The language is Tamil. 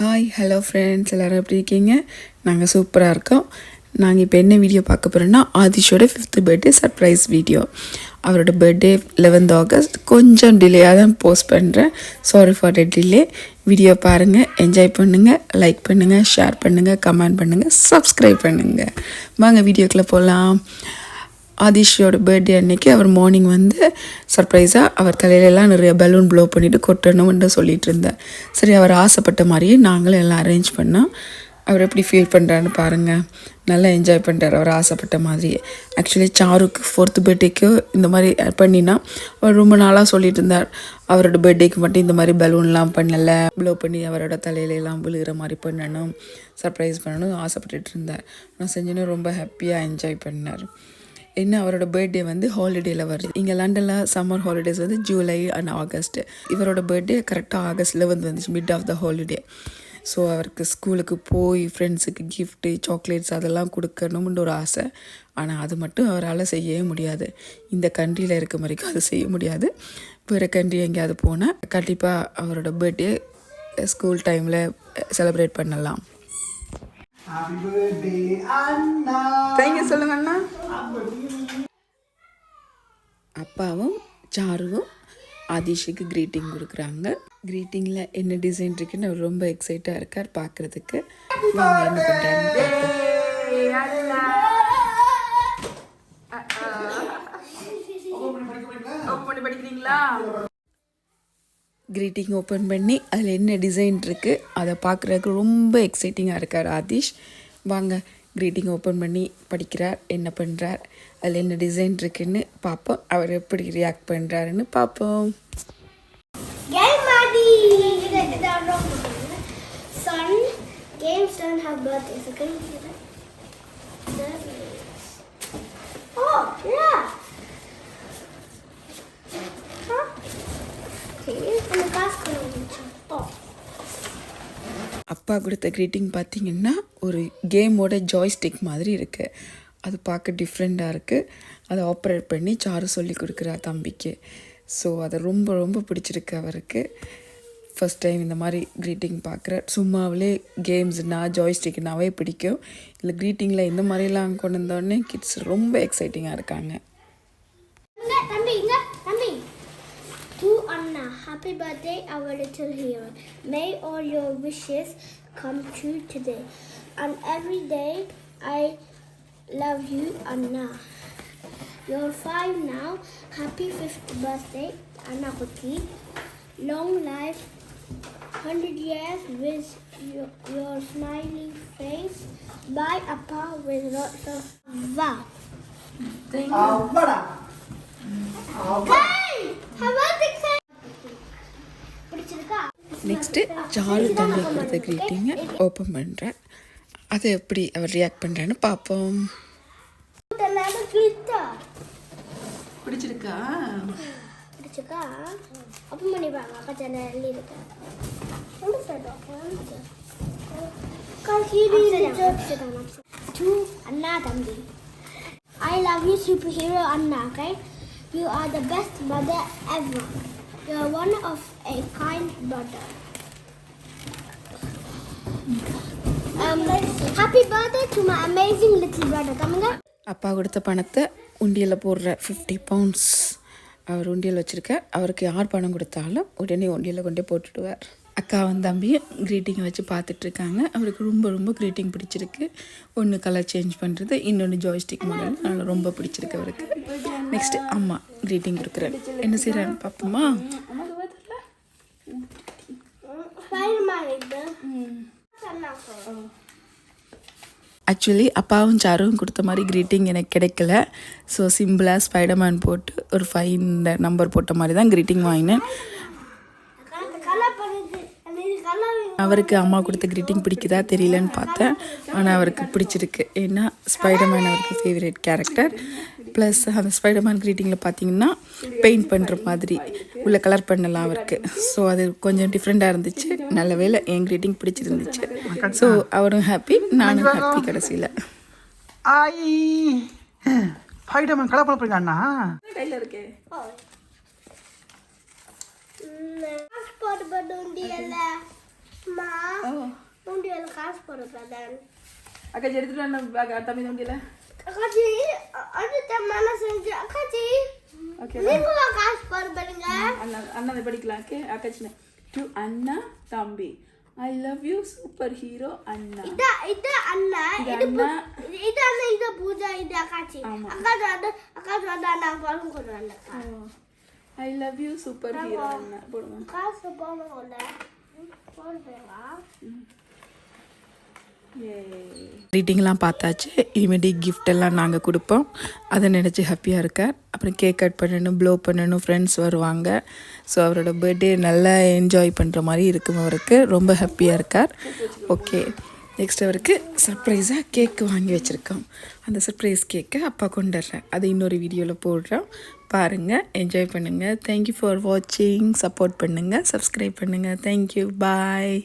ஹாய் ஹலோ ஃப்ரெண்ட்ஸ், எல்லோரும் எப்படி இருக்கீங்க? நாங்கள் சூப்பராக இருக்கோம். நாங்கள் இப்போ என்ன வீடியோ பார்க்க போகிறோன்னா, ஆதிஷோட 5th பர்த்டே சர்ப்ரைஸ் வீடியோ. அவரோட பர்த்டே 11th ஆகஸ்ட். கொஞ்சம் டிலேயாக தான் போஸ்ட் பண்ணுறேன். Sorry for the delay. Video பாருங்கள், என்ஜாய் பண்ணுங்கள், லைக் பண்ணுங்கள், ஷேர் பண்ணுங்கள், கமெண்ட் பண்ணுங்கள், சப்ஸ்கிரைப் பண்ணுங்கள். வாங்க வீடியோக்குள்ளே போகலாம். ஆதிஷோட பர்த்டே அன்னைக்கு அவர் மார்னிங் வந்து சர்ப்ரைஸாக அவர் தலையிலெல்லாம் நிறைய பலூன் ப்ளோ பண்ணிவிட்டு கொட்டணும்னு சொல்லிகிட்டு இருந்தார். சரி, அவர் ஆசைப்பட்ட மாதிரியே நாங்களும் எல்லாம் அரேஞ்ச் பண்ணோம். அவர் எப்படி ஃபீல் பண்ணுறான்னு பாருங்கள். நல்லா என்ஜாய் பண்ணுறார் அவர் ஆசைப்பட்ட மாதிரியே. ஆக்சுவலி சாருக்கு 4th பர்த்டேக்கு இந்த மாதிரி பண்ணினா அவர் ரொம்ப நாளாக சொல்லிட்டு இருந்தார், அவரோட பர்த்டேக்கு மட்டும் இந்த மாதிரி பலூன்லாம் பண்ணலை, ப்ளோ பண்ணி அவரோட தலையிலெல்லாம் விழுகிற மாதிரி பண்ணணும், சர்ப்ரைஸ் பண்ணணும் ஆசைப்பட்டுட்டு இருந்தார். நான் செஞ்சோன்னே ரொம்ப ஹாப்பியாக என்ஜாய் பண்ணார். என்ன, அவரோட பர்த்டே வந்து ஹாலிடேயில் வருது. இங்கே லண்டனில் சம்மர் ஹாலிடேஸ் வந்து ஜூலை அண்ட் ஆகஸ்ட். இவரோட பர்த்டே கரெக்டாக ஆகஸ்ட் 11 வந்துச்சு, mid of the holiday. So அவருக்கு ஸ்கூலுக்கு போய் ஃப்ரெண்ட்ஸுக்கு கிஃப்ட்டு, சாக்லேட்ஸ் அதெல்லாம் கொடுக்கணும்னு ஒரு ஆசை. ஆனால் அது மட்டும் அவரால் செய்யவே முடியாது. இந்த கண்ட்ரியில் இருக்க வரைக்கும் அது செய்ய முடியாது. வேறு கண்ட்ரி எங்கேயாவது போனால் கண்டிப்பாக அவரோட பர்த்டே ஸ்கூல் டைமில் செலிப்ரேட் பண்ணலாம். Happy birthday, Anna. தேங்க்யூ சொல்லுங்க அண்ணா. அப்பாவும் சாருவும் ஆதிஷுக்கு க்ரீட்டிங் கொடுக்குறாங்க. க்ரீட்டிங்கில் என்ன டிசைன் இருக்குன்னு அவர் ரொம்ப எக்ஸைட்டாக இருக்கார் பார்க்குறதுக்கு. வாங்க என்ன பண்ணுறாருன்னு பார்ப்போம். க்ரீட்டிங் ஓப்பன் பண்ணி அதில் என்ன டிசைன் இருக்குது அதை பார்க்குறதுக்கு ரொம்ப எக்ஸைட்டிங்காக இருக்கார் ஆதிஷ். வாங்க க்ரீட்டிங் ஓப்பன் பண்ணி படிக்கிறார், என்ன பண்ணுறார், அதில் என்ன டிசைன் இருக்குன்னு பார்ப்போம். அவர் எப்படி ரியாக்ட் பண்ணுறாருன்னு பார்ப்போம். அப்பா கொடுத்த க்ரீட்டிங் பார்த்தீங்கன்னா ஒரு கேமோட ஜாய்ஸ்டிக் மாதிரி இருக்குது. அது பார்க்க டிஃப்ரெண்ட்டாக இருக்குது. அதை ஆப்ரேட் பண்ணி சாரு சொல்லி கொடுக்குறா தம்பிக்கு. ஸோ அதை ரொம்ப ரொம்ப பிடிச்சிருக்கு அவருக்கு. ஃபஸ்ட் டைம் இந்த மாதிரி க்ரீட்டிங் பார்க்குற. சும்மாவிலே கேம்ஸ்னால் ஜாய்ஸ்டிக்னாவே பிடிக்கும். இல்லை க்ரீட்டிங்கில் இந்த மாதிரிலாம் கொண்டு வந்தோடனே கிட்ஸ் ரொம்ப எக்ஸைட்டிங்காக இருக்காங்க. To Anna, happy birthday, our little hero. May all your wishes come true today. And every day, I love you, Anna. You're 5 now. Happy 5th birthday, Anna Kuti. Long life, 100 years with your smiling face. Bye, Appa, with lots of wow. Thank you. Next sir தம்பி கொடுத்த க்ரீட்டிங்கை ஓப்பன் பண்ணுறேன். அதை எப்படி அவர் ரியாக்ட் பண்ணுறான்னு பார்ப்போம். பிடிச்சிருக்கா? பிடிச்சிருக்கா? ஓப்பன் பண்ணி பாருங்க. அக்கா சேனல் எழுதிருக்கு. To Anna Thambi. I love you, superhero Anna, okay? You are the best mother ever. You are one of a kind brother. Happy birthday to my amazing little brother. Coming up. அப்பா கொடுத்த பணத்தை உண்டியலில் போடுற 50 pounds அவர் உண்டியல் வச்சுருக்கார். அவருக்கு யார் பணம் கொடுத்தாலும் உடனே உண்டியலில் கொண்டே போட்டுடுவார். அக்காவும் தம்பியும் க்ரீட்டிங்கை வச்சு பார்த்துட்ருக்காங்க. அவருக்கு ரொம்ப ரொம்ப க்ரீட்டிங் பிடிச்சிருக்கு. ஒன்று கலர் சேஞ்ச் பண்ணுறது, இன்னொன்று ஜாய்ஸ்டிக் மாடல். அதனால் ரொம்ப பிடிச்சிருக்கு அவருக்கு. நெக்ஸ்ட்டு அம்மா க்ரீட்டிங் கொடுக்குறாரு. என்ன செய்கிறான்னு பார்ப்போமா? ஆக்சுவலி அப்பாவும் சாரும் கொடுத்த மாதிரி க்ரீட்டிங் எனக்கு கிடைக்கல. ஸோ சிம்பிளாக ஸ்பைடர்மேன் போட்டு ஒரு 5 நம்பர் போட்ட மாதிரி தான் க்ரீட்டிங் வாங்கினேன். அவருக்கு அம்மா கொடுத்த க்ரீட்டிங் பிடிக்குதா தெரியலன்னு பார்த்தேன். ஆனால் அவருக்கு பிடிச்சிருக்கு. ஏன்னா ஸ்பைடர்மேன் அவருக்கு ஃபேவரட் கேரக்டர். ப்ளஸ் அந்த ஸ்பைடர்மேன் க்ரீட்டிங்கில் பார்த்தீங்கன்னா பெயிண்ட் பண்ணுற மாதிரி உள்ள கலர் பண்ணலாம் அவருக்கு. ஸோ அது கொஞ்சம் டிஃப்ரெண்ட்டாக இருந்துச்சு. நல்ல வேளை என் க்ரீட்டிங் பிடிச்சிருந்துச்சு. ஸோ அவரும் ஹாப்பி, நானும் ஹாப்பி. கடைசியில் ஸ்பைடர்மேன் கலர் பண்ண போறீங்க அண்ணா? கையில் இருக்கே. Passport berdundi ala. Ma. காசு போடுறேன் then. அக்கா எடுத்துட்டு வந்த தம்பி தம்பியில அக்காச்சி அடுத்த மன செஞ்சு அக்காச்சி ஓகே நீங்க காசு போடுறீங்க அண்ணா படிக்கலாம் ஓகே அக்கா சின்ன டு அண்ணா தம்பி I love you super hero அண்ணா இது அண்ணா இது அண்ணா இது பூஜா இது அக்காச்சி அக்காச்சி அண்ணா பாலும் கொடுறாங்க I love you super hero அண்ணா போடுங்க காசு போடுங்க போடுறீங்களா ரீட்டிங்லாம் பார்த்தாச்சு இனிமேட்டு கிஃப்ட் எல்லாம் நாங்கள் கொடுப்போம் அதை நினச்சி ஹாப்பியாக இருக்கார் அப்புறம் கேக் கட் பண்ணணும் ப்ளோ பண்ணணும் ஃப்ரெண்ட்ஸ் வருவாங்க ஸோ அவரோட பர்த்டே நல்லா என்ஜாய் பண்ணுற மாதிரி இருக்கும் அவருக்கு ரொம்ப ஹாப்பியாக இருக்கார் ஓகே நெக்ஸ்ட் அவருக்கு சர்ப்ரைஸாக கேக்கு வாங்கி வச்சுருக்கோம் அந்த சர்ப்ரைஸ் கேக்கை அப்பா கொண்டுடுறேன் அது இன்னொரு வீடியோவில் போடுறோம் பாருங்கள் என்ஜாய் பண்ணுங்கள் தேங்க்யூ ஃபார் வாட்சிங் சப்போர்ட் பண்ணுங்கள் சப்ஸ்கிரைப் பண்ணுங்கள் தேங்க்யூ பாய்